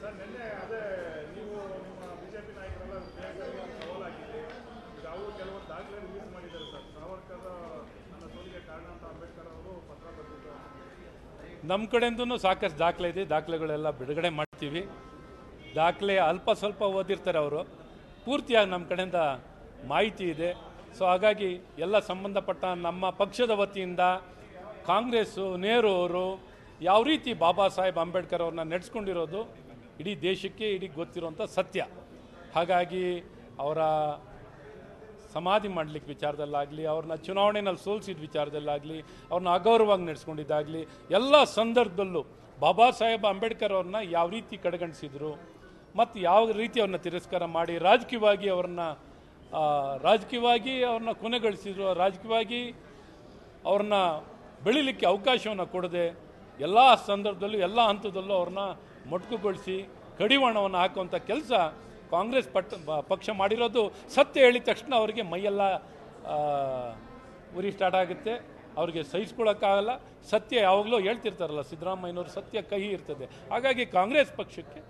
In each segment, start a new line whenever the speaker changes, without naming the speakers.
Sir ನಿನ್ನೆ ಅದೇ ನೀವು ನಿಮ್ಮ ಬಿಜೆಪಿ ನಾಯಕರೆಲ್ಲ ಸವಾಲಾಗಿದೆ. ಈಗ ಅವರು ಕೆಲವೊಂದು ದಾಖಲೆ ರಿಲೀಸ್ ಮಾಡಿದ್ದಾರೆ ಸರ್. ಸಾವರ್ಕರ್ ನನ್ನ ಸೋಲಿಗೆ ಕಾರಣ ಅಂತ ಅಂಬೇಡ್ಕರ್ ಅವರು ಪತ್ರ ಬರೆದಿದ್ದಾರೆ.
ನಮ್ಮ ಕಡೆಯಿಂದನೂ ಸಾಕಷ್ಟು ದಾಖಲೆ ಇದೆ, ದಾಖಲೆಗಳೆಲ್ಲ ಬಿಡುಗಡೆ ಮಾಡ್ತೀವಿ. ದಾಖಲೆ ಅಲ್ಪ ಸ್ವಲ್ಪ ಓದಿರ್ತಾರೆ ಅವರು, ಪೂರ್ತಿಯಾಗಿ ನಮ್ಮ ಕಡೆಯಿಂದ ಮಾಹಿತಿ ಇದೆ. ಸೊ ಹಾಗಾಗಿ ಎಲ್ಲ ಸಂಬಂಧಪಟ್ಟ ನಮ್ಮ ಪಕ್ಷದ ವತಿಯಿಂದ ಕಾಂಗ್ರೆಸ್ಸು, ನೆಹರು ಅವರು ಯಾವ ರೀತಿ ಬಾಬಾ ಸಾಹೇಬ್ ಅಂಬೇಡ್ಕರ್ ಅವ್ರನ್ನ ನಡೆಸ್ಕೊಂಡಿರೋದು ಇಡೀ ದೇಶಕ್ಕೆ ಗೊತ್ತಿರುವಂಥ ಸತ್ಯ. ಹಾಗಾಗಿ ಅವರ ಸಮಾಧಿ ಮಾಡಲಿಕ್ಕೆ ವಿಚಾರದಲ್ಲಾಗಲಿ, ಅವ್ರನ್ನ ಚುನಾವಣೆಯಲ್ಲಿ ಸೋಲಿಸಿದ ವಿಚಾರದಲ್ಲಾಗಲಿ, ಅವ್ರನ್ನ ಅಗೌರವವಾಗಿ ನಡೆಸ್ಕೊಂಡಿದ್ದಾಗಲಿ, ಎಲ್ಲ ಸಂದರ್ಭದಲ್ಲೂ ಬಾಬಾ ಸಾಹೇಬ್ ಅಂಬೇಡ್ಕರ್ ಅವ್ರನ್ನ ಯಾವ ರೀತಿ ಕಡೆಗಣಿಸಿದರು ಮತ್ತು ಯಾವ ರೀತಿ ಅವ್ರನ್ನ ತಿರಸ್ಕಾರ ಮಾಡಿ ರಾಜಕೀಯವಾಗಿ ಅವ್ರನ್ನ ಕೊನೆಗಳಿಸಿದ್ರು, ರಾಜಕೀಯವಾಗಿ ಅವ್ರನ್ನ ಬೆಳಿಲಿಕ್ಕೆ ಅವಕಾಶವನ್ನು ಕೊಡದೆ ಎಲ್ಲ ಸಂದರ್ಭದಲ್ಲೂ ಎಲ್ಲ ಹಂತದಲ್ಲೂ ಅವ್ರನ್ನ ಮೊಟಕುಗೊಳಿಸಿ ಕಡಿವಾಣವನ್ನು ಹಾಕುವಂಥ ಕೆಲಸ ಕಾಂಗ್ರೆಸ್ ಪಕ್ಷ ಮಾಡಿರೋದು ಸತ್ಯ ಹೇಳಿದ ತಕ್ಷಣ ಅವರಿಗೆ ಮೈಯೆಲ್ಲ ಉರಿ ಸ್ಟಾರ್ಟ್ ಆಗುತ್ತೆ. ಅವ್ರಿಗೆ ಸಹಿಸ್ಕೊಳ್ಳೋಕ್ಕಾಗಲ್ಲ. ಸತ್ಯ ಯಾವಾಗಲೂ ಹೇಳ್ತಿರ್ತಾರಲ್ಲ ಸಿದ್ದರಾಮಯ್ಯನವರು, ಸತ್ಯ ಕಹಿ ಇರ್ತದೆ. ಹಾಗಾಗಿ ಕಾಂಗ್ರೆಸ್ ಪಕ್ಷಕ್ಕೆ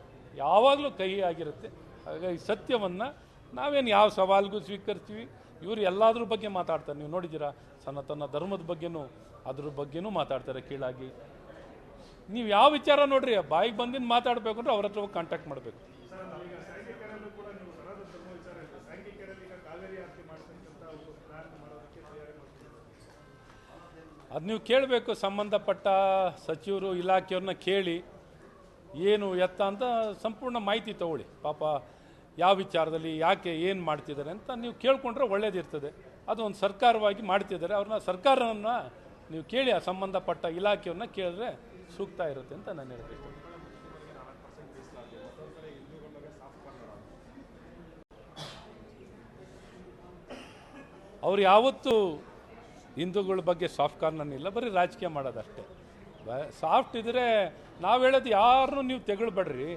ಯಾವಾಗಲೂ ಕಹಿ ಆಗಿರುತ್ತೆ. ಹಾಗಾಗಿ ಸತ್ಯವನ್ನು ನಾವೇನು ಯಾವ ಸವಾಲಿಗೂ ಸ್ವೀಕರಿಸ್ತೀವಿ. ಇವರು ಎಲ್ಲದ್ರ ಬಗ್ಗೆ ಮಾತಾಡ್ತಾರೆ. ನೀವು ನೋಡಿದ್ದೀರಾ, ಸನಾತನ ಧರ್ಮದ ಬಗ್ಗೆನೂ ಅದ್ರ ಬಗ್ಗೆನೂ ಮಾತಾಡ್ತಾರೆ ಕೀಳಾಗಿ. ನೀವು ಯಾವ ವಿಚಾರ ನೋಡ್ರಿ, ಬಾಯಿಗೆ ಬಂದಿದ್ದು ಮಾತಾಡಬೇಕು ಅಂದ್ರೆ ಅವ್ರ ಹತ್ರ ಹೋಗಿ ಕಾಂಟ್ಯಾಕ್ಟ್ ಮಾಡಬೇಕು. ಅದು ನೀವು ಕೇಳಬೇಕು, ಸಂಬಂಧಪಟ್ಟ ಸಚಿವರು ಇಲಾಖೆಯವ್ರನ್ನ ಕೇಳಿ ಏನು ಎತ್ತ ಅಂತ ಸಂಪೂರ್ಣ ಮಾಹಿತಿ ತಗೊಳ್ಳಿ. ಪಾಪ ಯಾವ ವಿಚಾರದಲ್ಲಿ ಯಾಕೆ ಏನು ಮಾಡ್ತಿದ್ದಾರೆ ಅಂತ ನೀವು ಕೇಳ್ಕೊಂಡ್ರೆ ಒಳ್ಳೇದಿರ್ತದೆ. ಅದು ಒಂದು ಸರ್ಕಾರವಾಗಿ ಮಾಡ್ತಿದ್ದಾರೆ, ಅವ್ರನ್ನ ಸರ್ಕಾರವನ್ನು ನೀವು ಕೇಳಿ, ಆ ಸಂಬಂಧಪಟ್ಟ ಇಲಾಖೆಯವ್ರನ್ನ ಕೇಳಿದ್ರೆ ಸೂಕ್ತ ಇರುತ್ತೆ ಅಂತ ನಾನು ಹೇಳ್ತೀನಿ. ಅವ್ರು ಯಾವತ್ತೂ ಹಿಂದೂಗಳ ಬಗ್ಗೆ ಸಾಫ್ಟ್ ಕಾರ್ನರ್ ಇಲ್ಲ, ಬರೀ ರಾಜಕೀಯ ಮಾಡೋದಷ್ಟೇ. ಸಾಫ್ಟ್ ಇದ್ದರೆ ನಾವು ಹೇಳೋದು ಯಾರನ್ನೂ ನೀವು ತೆಗಳ್ಬೇಡ್ರಿ,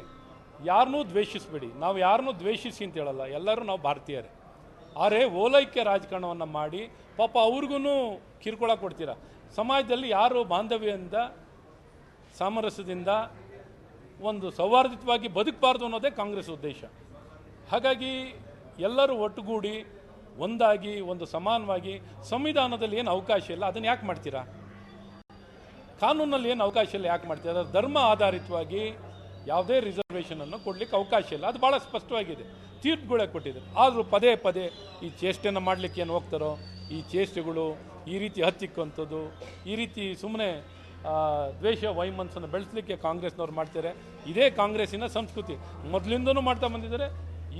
ಯಾರನ್ನೂ ದ್ವೇಷಿಸಬೇಡಿ. ನಾವು ಯಾರನ್ನೂ ದ್ವೇಷಿಸಿ ಅಂತ ಹೇಳಲ್ಲ, ಎಲ್ಲರೂ ನಾವು ಭಾರತೀಯರೇ. ಆದರೆ ಓಲೈಕ್ಯ ರಾಜಕಾರಣವನ್ನು ಮಾಡಿ ಪಾಪ ಅವ್ರಿಗೂ ಕಿರುಕುಳ ಕೊಡ್ತೀರ. ಸಮಾಜದಲ್ಲಿ ಯಾರು ಬಾಂಧವ್ಯದಿಂದ, ಸಾಮರಸ್ಯದಿಂದ ಒಂದು ಸೌಹಾರ್ದಯುತವಾಗಿ ಬದುಕಬಾರ್ದು ಅನ್ನೋದೇ ಕಾಂಗ್ರೆಸ್ ಉದ್ದೇಶ. ಹಾಗಾಗಿ ಎಲ್ಲರೂ ಒಟ್ಟುಗೂಡಿ ಒಂದಾಗಿ ಒಂದು ಸಮಾನವಾಗಿ, ಸಂವಿಧಾನದಲ್ಲಿ ಏನು ಅವಕಾಶ ಇಲ್ಲ ಅದನ್ನು ಯಾಕೆ ಮಾಡ್ತೀರಾ? ಕಾನೂನಲ್ಲಿ ಏನು ಅವಕಾಶ ಇಲ್ಲ ಯಾಕೆ ಮಾಡ್ತೀರಾ? ಧರ್ಮ ಆಧಾರಿತವಾಗಿ ಯಾವುದೇ ರಿಸರ್ವೇಷನನ್ನು ಕೊಡಲಿಕ್ಕೆ ಅವಕಾಶ ಇಲ್ಲ, ಅದು ಭಾಳ ಸ್ಪಷ್ಟವಾಗಿದೆ, ತೀರ್ಪುಗಳೇ ಕೊಟ್ಟಿದ್ದಾರೆ. ಆದರೂ ಪದೇ ಪದೇ ಈ ಚೇಷ್ಟೆಯನ್ನು ಮಾಡಲಿಕ್ಕೆ ಏನು ಹೋಗ್ತಾರೋ, ಈ ಚೇಷ್ಟೆಗಳು ಈ ರೀತಿ ಹತ್ತಿಕ್ಕುವಂಥದ್ದು, ಈ ರೀತಿ ಸುಮ್ಮನೆ ದ್ವೇಷ ವೈಮನಸ್ಸನ್ನು ಬೆಳೆಸಲಿಕ್ಕೆ ಕಾಂಗ್ರೆಸ್ನವ್ರು ಮಾಡ್ತಾರೆ. ಇದೇ ಕಾಂಗ್ರೆಸ್ಸಿನ ಸಂಸ್ಕೃತಿ, ಮೊದಲಿಂದನೂ ಮಾಡ್ತಾ ಬಂದಿದ್ದಾರೆ.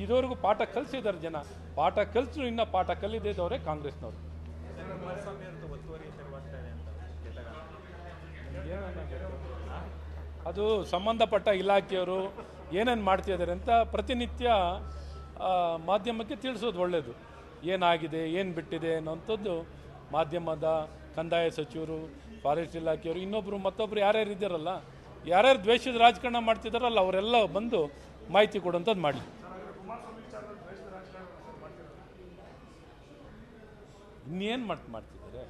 ಇದುವರೆಗೂ ಪಾಠ ಕಲಿಸಿದ್ದಾರೆ ಜನ, ಪಾಠ ಕಲಿಸಲು ಇನ್ನೂ ಪಾಠ ಕಲಿದಿದ್ದವರೇ ಕಾಂಗ್ರೆಸ್ನವರು. ಅದು ಸಂಬಂಧಪಟ್ಟ ಇಲಾಖೆಯವರು ಏನೇನು ಮಾಡ್ತಿದ್ದಾರೆ ಅಂತ ಪ್ರತಿನಿತ್ಯ ಮಾಧ್ಯಮಕ್ಕೆ ತಿಳಿಸೋದು ಒಳ್ಳೆಯದು. ಏನಾಗಿದೆ, ಏನು ಬಿಟ್ಟಿದೆ ಅನ್ನೋಂಥದ್ದು ಮಾಧ್ಯಮದ, ಕಂದಾಯ ಸಚಿವರು, ಫಾರೆಸ್ಟ್ ಇಲಾಖೆಯವರು, ಇನ್ನೊಬ್ಬರು ಮತ್ತೊಬ್ಬರು ಯಾರ್ಯಾರು ಇದ್ದಾರಲ್ಲ, ಯಾರ್ಯಾರು ದ್ವೇಷದ ರಾಜಕಾರಣ ಮಾಡ್ತಿದ್ದಾರಲ್ಲ ಅವರೆಲ್ಲ ಬಂದು ಮಾಹಿತಿ ಕೊಡುವಂಥದ್ದು ಮಾಡಲಿ. ಇನ್ನೇನು ಮಾಡ್ತಿದ್ದಾರೆ?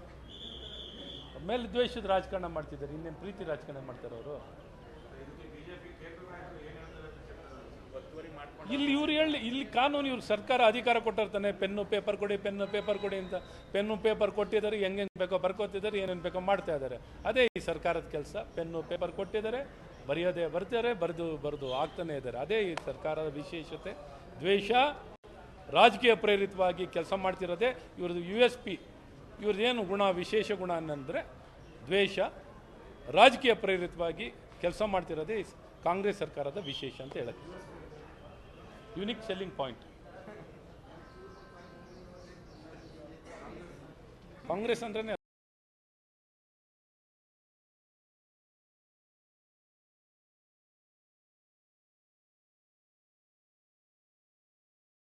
ಮೇಲೆ ದ್ವೇಷದ ರಾಜಕಾರಣ ಮಾಡ್ತಿದ್ದಾರೆ, ಇನ್ನೇನು ಪ್ರೀತಿ ರಾಜಕಾರಣ ಮಾಡ್ತಾರೆ ಅವರು? ಇಲ್ಲಿ ಇವ್ರು ಹೇಳಿ, ಇಲ್ಲಿ ಕಾನೂನು, ಇವ್ರು ಸರ್ಕಾರ ಅಧಿಕಾರ ಕೊಟ್ಟಿರ್ತಾನೆ, ಪೆನ್ನು ಪೇಪರ್ ಕೊಡಿ ಅಂತ. ಪೆನ್ನು ಪೇಪರ್ ಕೊಟ್ಟಿದ್ದಾರೆ, ಹೆಂಗೆ ಬೇಕೋ ಬರ್ಕೋತಿದ್ದಾರೆ, ಏನೇನು ಬೇಕೋ ಮಾಡ್ತಾ ಇದ್ದಾರೆ. ಅದೇ ಈ ಸರ್ಕಾರದ ಕೆಲಸ. ಪೆನ್ನು ಪೇಪರ್ ಕೊಟ್ಟಿದ್ದಾರೆ, ಬರೆಯೋದೇ ಬರ್ತಾರೆ, ಬರೆದು ಆಗ್ತಾನೆ ಇದ್ದಾರೆ. ಅದೇ ಈ ಸರ್ಕಾರದ ವಿಶೇಷತೆ. ದ್ವೇಷ, ರಾಜಕೀಯ ಪ್ರೇರಿತವಾಗಿ ಕೆಲಸ ಮಾಡ್ತಿರೋದೇ ಇವ್ರದ್ದು USP. ಇವ್ರದ್ದೇನು ಗುಣ, ವಿಶೇಷ ಗುಣ ಅನ್ನಂದರೆ ದ್ವೇಷ, ರಾಜಕೀಯ ಪ್ರೇರಿತವಾಗಿ ಕೆಲಸ ಮಾಡ್ತಿರೋದೇ ಕಾಂಗ್ರೆಸ್ ಸರ್ಕಾರದ ವಿಶೇಷ ಅಂತ ಹೇಳಕ್ಕೆ. ಯುನಿಕ್ ಸೆಲ್ಲಿಂಗ್ ಪಾಯಿಂಟ್ ಕಾಂಗ್ರೆಸ್ ಅಂದ್ರೆ